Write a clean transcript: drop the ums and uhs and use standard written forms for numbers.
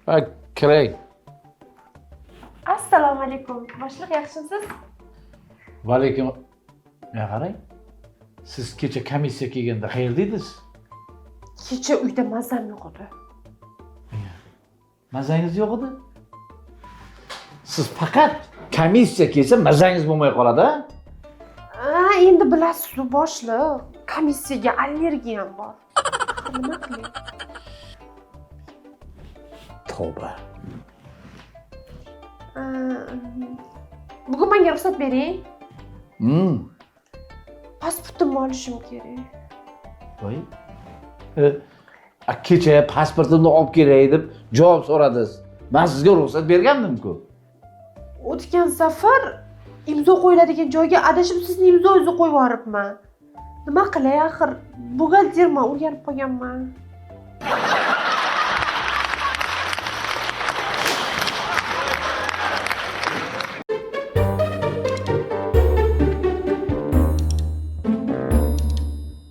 Ha, kiray. Assalomu alaykum. Boshliq yaxshimisiz? Va alaykum. Ya qarang. Siz kecha komissiya kelganda qayerda edingiz? Kecha uyda mazam yo'q edi. Mazangiz yo'q edi? Siz faqat komissiya kelsa mazangiz bo'lmay qoladi, ha? Endi bilasiz, boshliq. Komissiyaga allergiyam bor. Nima qilay? Tavba. Bugun menga ruxsat bering. Pasportimni olishim kerak. Voy. Kecha pasportimni olib kelay deb javob so'radingiz. Men sizga ruxsat bergandim-ku. O'tgan safar imzo qo'yiladigan joyga adashib sizning imzongizni qo'yib yuboribman. Nima qilay, axir buxgalterman, o'rganib qolganman.